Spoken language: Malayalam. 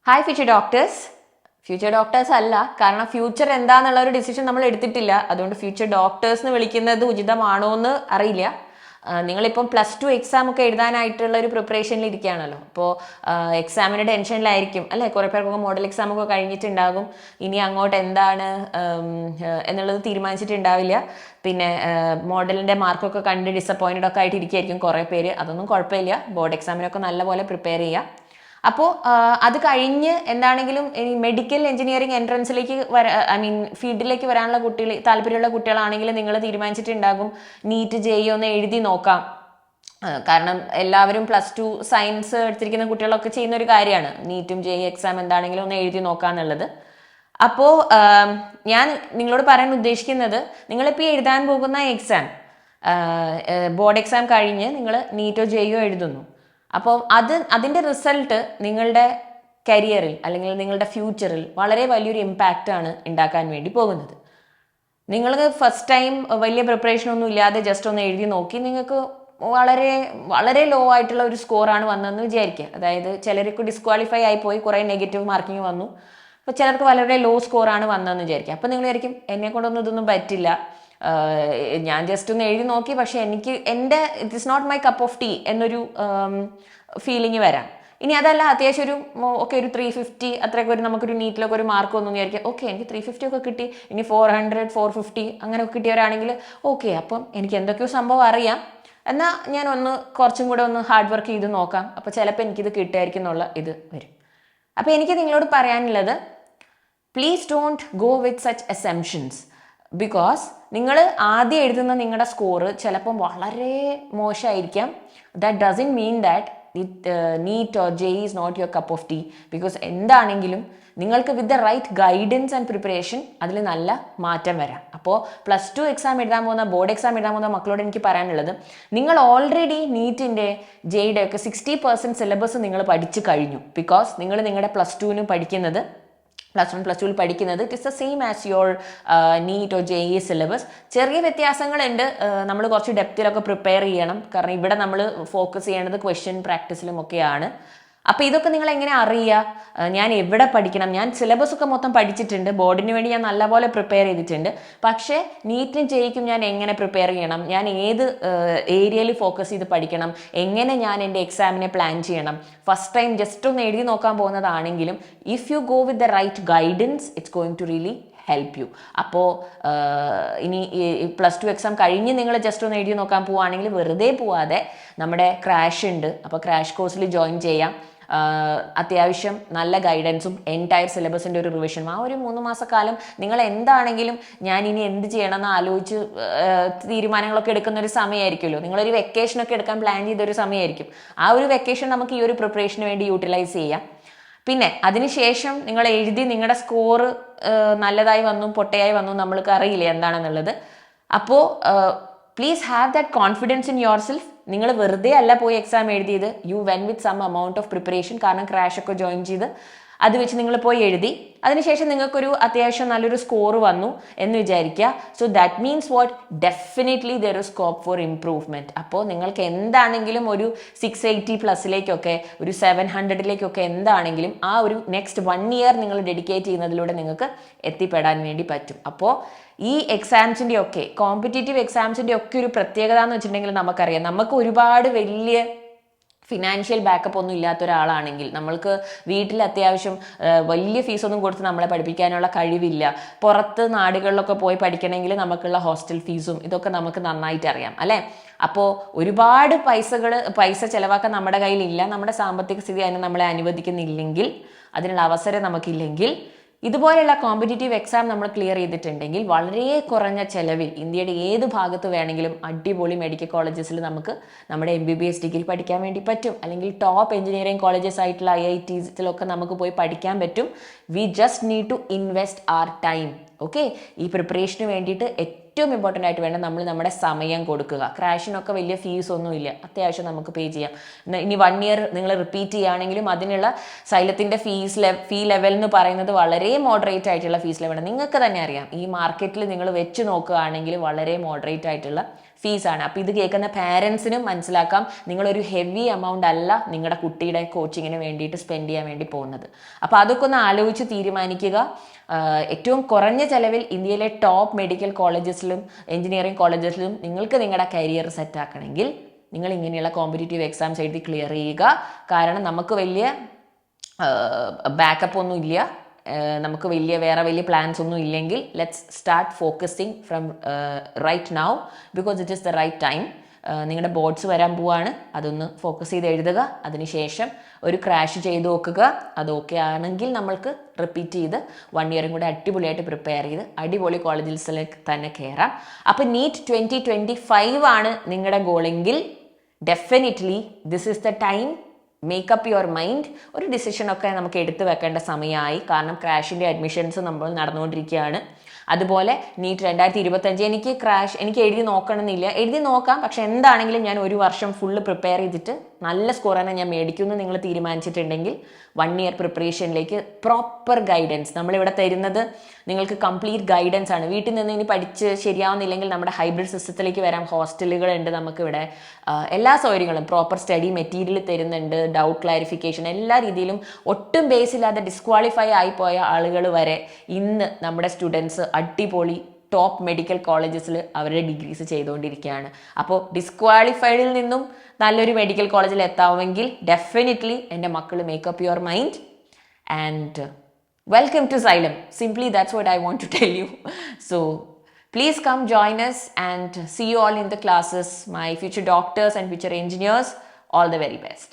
ഹായ് ഫ്യൂച്ചർ ഡോക്ടേഴ്സ് അല്ല, കാരണം ഫ്യൂച്ചർ എന്താന്നുള്ള ഒരു ഡിസിഷൻ നമ്മൾ എടുത്തിട്ടില്ല. അതുകൊണ്ട് ഫ്യൂച്ചർ ഡോക്ടേഴ്സ് എന്ന് വിളിക്കുന്നത് ഉചിതമാണോ എന്ന് അറിയില്ല. നിങ്ങളിപ്പം +2 എക്സാം ഒക്കെ എഴുതാനായിട്ടുള്ള ഒരു പ്രിപ്പറേഷനിൽ ഇരിക്കുകയാണല്ലോ. അപ്പോൾ എക്സാമിന് ടെൻഷനിലായിരിക്കും അല്ലേ? കുറേ പേർക്കൊക്കെ മോഡൽ എക്സാം ഒക്കെ കഴിഞ്ഞിട്ടുണ്ടാകും. ഇനി അങ്ങോട്ട് എന്താണ് എന്നുള്ളത് തീരുമാനിച്ചിട്ടുണ്ടാവില്ല. പിന്നെ മോഡലിൻ്റെ മാർക്കൊക്കെ കണ്ട് ഡിസപ്പോയിൻറ്റഡ് ഒക്കെ ആയിട്ട് ഇരിക്കുകയായിരിക്കും കുറേ പേര്. അതൊന്നും കുഴപ്പമില്ല. ബോർഡ് എക്സാമിനൊക്കെ നല്ലപോലെ പ്രിപ്പയർ ചെയ്യുക. അപ്പോൾ അത് കഴിഞ്ഞ് എന്താണെങ്കിലും ഈ മെഡിക്കൽ എഞ്ചിനീയറിംഗ് എൻട്രൻസിലേക്ക് ഫീൽഡിലേക്ക് വരാനുള്ള താല്പര്യമുള്ള കുട്ടികളാണെങ്കിൽ നിങ്ങൾ തീരുമാനിച്ചിട്ടുണ്ടാകും നീറ്റ് JEE ഒന്ന് എഴുതി നോക്കാം. കാരണം എല്ലാവരും +2 സയൻസ് എടുത്തിരിക്കുന്ന കുട്ടികളൊക്കെ ചെയ്യുന്ന ഒരു കാര്യമാണ് നീറ്റും JEE എക്സാം എന്താണെങ്കിലും ഒന്ന് എഴുതി നോക്കാന്നുള്ളത്. അപ്പോൾ ഞാൻ നിങ്ങളോട് പറയാൻ ഉദ്ദേശിക്കുന്നത്, നിങ്ങളിപ്പോൾ എഴുതാൻ പോകുന്ന എക്സാം ബോർഡ് എക്സാം കഴിഞ്ഞ് നിങ്ങൾ നീറ്റോ JEE എഴുതുന്നു. അപ്പോൾ അതിൻ്റെ റിസൾട്ട് നിങ്ങളുടെ കരിയറിൽ അല്ലെങ്കിൽ നിങ്ങളുടെ ഫ്യൂച്ചറിൽ വളരെ വലിയൊരു ഇമ്പാക്റ്റ് ആണ് ഉണ്ടാക്കാൻ വേണ്ടി പോകുന്നത്. നിങ്ങൾക്ക് ഫസ്റ്റ് ടൈം വലിയ പ്രിപ്പറേഷൻ ഒന്നും ഇല്ലാതെ ജസ്റ്റ് ഒന്ന് എഴുതി നോക്കി നിങ്ങൾക്ക് വളരെ വളരെ ലോ ആയിട്ടുള്ള ഒരു സ്കോറാണ് വന്നതെന്ന് വിചാരിക്കുക. അതായത് ചിലർക്ക് ഡിസ്ക്വാളിഫൈ ആയിപ്പോയി, കുറേ നെഗറ്റീവ് മാർക്കിങ് വന്നു. അപ്പോൾ ചിലർക്ക് വളരെ ലോ സ്കോറാണ് വന്നതെന്ന് വിചാരിക്കുക. അപ്പോൾ നിങ്ങൾ വിചാരിക്കും എന്നെ കൊണ്ടൊന്നും ഇതൊന്നും പറ്റില്ല, ഞാൻ ജസ്റ്റ് ഒന്ന് എഴുതി നോക്കി, പക്ഷെ it is not my cup of tea എന്നൊരു ഫീലിംഗ് വരാം. ഇനി അതല്ല, അത്യാവശ്യം ഒരു 350 അത്രയൊക്കെ നമുക്കൊരു നീറ്റിലൊക്കെ ഒരു മാർക്ക് വന്നു വിചാരിക്കാം. ഓക്കെ, എനിക്ക് 350 ഒക്കെ കിട്ടി, ഇനി 400 450 അങ്ങനെ ഒക്കെ കിട്ടിയവരാണെങ്കിൽ ഓക്കെ, അപ്പം എനിക്ക് എന്തൊക്കെയോ സംഭവം അറിയാം, എന്നാൽ ഞാൻ കുറച്ചും കൂടെ ഒന്ന് ഹാർഡ് വർക്ക് ചെയ്ത് നോക്കാം, അപ്പോൾ ചിലപ്പോൾ എനിക്കിത് കിട്ടുമായിരിക്കും എന്നുള്ള ഇത് വരും. അപ്പോൾ എനിക്ക് നിങ്ങളോട് പറയാനുള്ളത്, please don't go with such assumptions. Because നിങ്ങൾ ആദ്യം എഴുതുന്ന നിങ്ങളുടെ സ്കോറ് ചിലപ്പം വളരെ മോശമായിരിക്കാം. That doesn't mean that NEET or JEE is not your cup of tea. Because എന്താണെങ്കിലും നിങ്ങൾക്ക് with the right guidance and preparation അതിൽ നല്ല മാറ്റം വരാം. അപ്പോൾ +2 എക്സാം എഴുതാൻ പോകുന്ന, ബോർഡ് എക്സാം എഴുതാൻ പോകുന്ന മക്കളോട് എനിക്ക് പറയാനുള്ളത്, നിങ്ങൾ ഓൾറെഡി നീറ്റിൻ്റെ JEE ഒക്കെ 60% സിലബസ് നിങ്ങൾ പഠിച്ചു കഴിഞ്ഞു. ബിക്കോസ് നിങ്ങൾ നിങ്ങളുടെ +2 പഠിക്കുന്നത്, +1 +2 പഠിക്കുന്നത് it is the same as your NEET or JEE syllabus. ചെറിയ വ്യത്യാസങ്ങളുണ്ട്, നമ്മൾ കുറച്ച് ഡെപ്തിലൊക്കെ പ്രിപ്പയർ ചെയ്യണം. കാരണം ഇവിടെ നമ്മൾ ഫോക്കസ് ചെയ്യേണ്ടത് ക്വസ്റ്റ്യൻ പ്രാക്ടീസിലും ഒക്കെയാണ്. അപ്പോൾ ഇതൊക്കെ നിങ്ങൾ എങ്ങനെ അറിയുക? ഞാൻ എവിടെ പഠിക്കണം? ഞാൻ സിലബസ് ഒക്കെ മൊത്തം പഠിച്ചിട്ടുണ്ട്, ബോർഡിന് വേണ്ടി ഞാൻ നല്ലപോലെ പ്രിപ്പയർ ചെയ്തിട്ടുണ്ട്. പക്ഷേ നീറ്റിനും JEEക്കും ഞാൻ എങ്ങനെ പ്രിപ്പയർ ചെയ്യണം, ഞാൻ ഏത് ഏരിയയിൽ ഫോക്കസ് ചെയ്ത് പഠിക്കണം, എങ്ങനെ ഞാൻ എൻ്റെ എക്സാമിനെ പ്ലാൻ ചെയ്യണം? ഫസ്റ്റ് ടൈം ജസ്റ്റ് ഒന്ന് എഴുതി നോക്കാൻ പോകുന്നതാണെങ്കിലും if you go with the right guidance it's going to really help you. അപ്പോൾ ഇനി +2 എക്സാം കഴിഞ്ഞ് നിങ്ങൾ ജസ്റ്റ് ഒന്ന് എഴുതി നോക്കാൻ പോവുകയാണെങ്കിൽ വെറുതെ പോവാതെ നമ്മുടെ ക്രാഷ് ഉണ്ട്, അപ്പോൾ ക്രാഷ് കോഴ്സിൽ ജോയിൻ ചെയ്യാം. അത്യാവശ്യം നല്ല ഗൈഡൻസും എൻറ്റയർ സിലബസിൻ്റെ ഒരു റിവിഷനും, ആ ഒരു 3 മാസക്കാലം നിങ്ങൾ എന്താണെങ്കിലും ഞാൻ ഇനി എന്ത് ചെയ്യണമെന്ന് ആലോചിച്ച് തീരുമാനങ്ങളൊക്കെ എടുക്കുന്ന ഒരു സമയമായിരിക്കുമല്ലോ. നിങ്ങളൊരു വെക്കേഷനൊക്കെ എടുക്കാൻ പ്ലാൻ ചെയ്തൊരു സമയമായിരിക്കും. ആ ഒരു വെക്കേഷൻ നമുക്ക് ഈ ഒരു പ്രിപ്പറേഷന് വേണ്ടി യൂട്ടിലൈസ് ചെയ്യാം. പിന്നെ അതിനുശേഷം നിങ്ങൾ എഴുതി നിങ്ങളുടെ സ്കോർ നല്ലതായി വന്നു പൊട്ടയായി വന്നു നമ്മൾക്ക് അറിയില്ല എന്താണെന്നുള്ളത്. അപ്പോൾ please have that confidence in yourself. നിങ്ങൾ വെറുതെ അല്ല പോയി എക്സാം എഴുതിയത്, you went with some amount of preparation. കാരണം ക്രാഷ് ഒക്കെ ജോയിൻ ചെയ്ത് അത് വെച്ച് നിങ്ങൾ പോയി എഴുതി, അതിനുശേഷം നിങ്ങൾക്കൊരു അത്യാവശ്യം നല്ലൊരു സ്കോർ വന്നു എന്ന് വിചാരിക്കുക. So that means what, definitely there is scope for improvement. അപ്പോൾ നിങ്ങൾക്ക് എന്താണെങ്കിലും ഒരു 680+ ഒരു 700 എന്താണെങ്കിലും ആ ഒരു നെക്സ്റ്റ് 1 ഇയർ നിങ്ങൾ ഡെഡിക്കേറ്റ് ചെയ്യുന്നതിലൂടെ നിങ്ങൾക്ക് എത്തിപ്പെടാൻ വേണ്ടി പറ്റും. അപ്പോൾ ഈ എക്സാംസിൻ്റെ ഒക്കെ, കോമ്പറ്റേറ്റീവ് എക്സാംസിൻ്റെ ഒക്കെ ഒരു പ്രത്യേകത എന്ന് വെച്ചിട്ടുണ്ടെങ്കിൽ നമുക്കറിയാം, നമുക്ക് ഒരുപാട് വലിയ ഫിനാൻഷ്യൽ ബാക്കപ്പ് ഒന്നും ഇല്ലാത്ത ഒരാളാണെങ്കിൽ, നമ്മൾക്ക് വീട്ടിൽ അത്യാവശ്യം വലിയ ഫീസൊന്നും കൊടുത്ത് നമ്മളെ പഠിപ്പിക്കാനുള്ള കഴിവില്ല, പുറത്ത് നാടുകളിലൊക്കെ പോയി പഠിക്കണമെങ്കിൽ നമുക്കുള്ള ഹോസ്റ്റൽ ഫീസും ഇതൊക്കെ നമുക്ക് നന്നായിട്ട് അറിയാം അല്ലേ? അപ്പോൾ ഒരുപാട് പൈസ ചിലവാക്കാൻ നമ്മുടെ കയ്യിലില്ല, നമ്മുടെ സാമ്പത്തിക സ്ഥിതി അതിന് നമ്മളെ അനുവദിക്കുന്നില്ലെങ്കിൽ, അതിനുള്ള അവസരം നമുക്കില്ലെങ്കിൽ, ഇതുപോലെയുള്ള കോമ്പറ്റേറ്റീവ് എക്സാം നമ്മൾ ക്ലിയർ ചെയ്തിട്ടുണ്ടെങ്കിൽ വളരെ കുറഞ്ഞ ചിലവിൽ ഇന്ത്യയുടെ ഏത് ഭാഗത്ത് വേണമെങ്കിലും അടിപൊളി മെഡിക്കൽ കോളേജസിൽ നമുക്ക് നമ്മുടെ MBBS ഡിഗ്രി പഠിക്കാൻ വേണ്ടി പറ്റും. അല്ലെങ്കിൽ ടോപ്പ് എഞ്ചിനീയറിംഗ് കോളേജസ് ആയിട്ടുള്ള IITസിലൊക്കെ നമുക്ക് പോയി പഠിക്കാൻ പറ്റും. We just need to invest our time. Okay, ഈ പ്രിപ്പറേഷന് വേണ്ടിയിട്ട് ഏറ്റവും ഇമ്പോർട്ടൻ്റ് ആയിട്ട് വേണം നമ്മൾ നമ്മുടെ സമയം കൊടുക്കുക. ക്രാഷിനൊക്കെ വലിയ ഫീസ് ഒന്നുമില്ല, അത്യാവശ്യം നമുക്ക് പേ ചെയ്യാം. ഇനി 1 ഇയർ നിങ്ങൾ റിപ്പീറ്റ് ചെയ്യുകയാണെങ്കിലും അതിനുള്ള സൈലത്തിൻ്റെ ഫീ ലെവൽ എന്ന് പറയുന്നത് വളരെ മോഡറേറ്റ് ആയിട്ടുള്ള ഫീസ് ലെവലാണ്. നിങ്ങൾക്ക് തന്നെ അറിയാം, ഈ മാർക്കറ്റിൽ നിങ്ങൾ വെച്ച് നോക്കുകയാണെങ്കിൽ വളരെ മോഡറേറ്റ് ആയിട്ടുള്ള ഫീസാണ്. അപ്പോൾ ഇത് കേൾക്കുന്ന പാരൻസിനും മനസ്സിലാക്കാം, നിങ്ങളൊരു ഹെവി എമൗണ്ട് അല്ല നിങ്ങളുടെ കുട്ടിയുടെ കോച്ചിങ്ങിന് വേണ്ടിയിട്ട് സ്പെൻഡ് ചെയ്യാൻ വേണ്ടി പോകുന്നത്. അപ്പോൾ അതൊക്കെ ഒന്ന് ആലോചിച്ച് തീരുമാനിക്കുക. ഏറ്റവും കുറഞ്ഞ ചിലവിൽ ഇന്ത്യയിലെ ടോപ്പ് മെഡിക്കൽ കോളേജസിലും എഞ്ചിനീയറിംഗ് കോളേജസിലും നിങ്ങൾക്ക് നിങ്ങളുടെ കരിയർ സെറ്റ് ആക്കണമെങ്കിൽ നിങ്ങൾ ഇങ്ങനെയുള്ള കോമ്പറ്റീറ്റീവ് എക്സാംസ് എഴുതി ക്ലിയർ ചെയ്യുക. കാരണം നമുക്ക് വലിയ ബാക്കപ്പ് ഒന്നും ഇല്ല, നമുക്ക് വേറെ വലിയ പ്ലാൻസ് ഒന്നും ഇല്ലെങ്കിൽ let's start focusing from right now because it is the right time. നിങ്ങളുടെ ബോർഡ്സ് വരാൻ പോവാണ്, അതൊന്ന് ഫോക്കസ് ചെയ്ത് എഴുതുക. അതിനുശേഷം ഒരു ക്രാഷ് ചെയ്ത് നോക്കുക. അത് ഓക്കെ ആണെങ്കിൽ നമ്മൾക്ക് റിപ്പീറ്റ് ചെയ്ത് 1 ഇയറും കൂടെ അടിപൊളിയായിട്ട് പ്രിപ്പയർ ചെയ്ത് അടിപൊളി കോളേജിലേക്ക് തന്നെ കയറാം. അപ്പോൾ നീറ്റ് 2025 ആണ് നിങ്ങളുടെ ഗോളെങ്കിൽ definitely this is the time. Make up your mind. ഒരു ഡിസിഷനൊക്കെ നമുക്ക് എടുത്തു വെക്കേണ്ട സമയമായി. കാരണം ക്രാഷിൻ്റെ അഡ്മിഷൻസ് നമ്മൾ നടന്നുകൊണ്ടിരിക്കുകയാണ്. അതുപോലെ നീറ്റ് 2025 എനിക്ക് എഴുതി നോക്കണമെന്നില്ല, എഴുതി നോക്കാം. പക്ഷെ എന്താണെങ്കിലും ഞാൻ 1 വർഷം ഫുള്ള് പ്രിപ്പയർ ചെയ്തിട്ട് നല്ല സ്കോർ തന്നെ ഞാൻ മേടിക്കുമെന്ന് നിങ്ങൾ തീരുമാനിച്ചിട്ടുണ്ടെങ്കിൽ 1 ഇയർ പ്രിപ്പറേഷനിലേക്ക് പ്രോപ്പർ ഗൈഡൻസ് നമ്മളിവിടെ തരുന്നത് നിങ്ങൾക്ക് കംപ്ലീറ്റ് ഗൈഡൻസ് ആണ്. വീട്ടിൽ നിന്ന് ഇനി പഠിച്ച് ശരിയാവുന്നില്ലെങ്കിൽ നമ്മുടെ ഹൈബ്രിഡ് സിസ്റ്റത്തിലേക്ക് വരാം. ഹോസ്റ്റലുകളുണ്ട് നമുക്കിവിടെ, എല്ലാ സൗകര്യങ്ങളും പ്രോപ്പർ സ്റ്റഡി മെറ്റീരിയൽ തരുന്നുണ്ട്, ഡൗട്ട് ക്ലാരിഫിക്കേഷൻ എല്ലാ രീതിയിലും. ഒട്ടും ബേസ് ഇല്ലാതെ ഡിസ്ക്വാളിഫൈ ആയിപ്പോയ ആളുകൾ വരെ ഇന്ന് നമ്മുടെ സ്റ്റുഡൻസ് അടിപൊളി ടോപ്പ് മെഡിക്കൽ കോളേജസിൽ അവരുടെ ഡിഗ്രീസ് ചെയ്തുകൊണ്ടിരിക്കുകയാണ്. അപ്പോൾ ഡിസ്ക്വാളിഫൈഡിൽ നിന്നും നല്ലൊരു മെഡിക്കൽ കോളേജിൽ എത്താമെങ്കിൽ ഡെഫിനറ്റ്ലി എൻ്റെ മക്കൾ makeup your mind and welcome to Xylem. Simply that's what I want to tell you. So please come join us and see you all in the classes, my future doctors and future engineers. All the very best.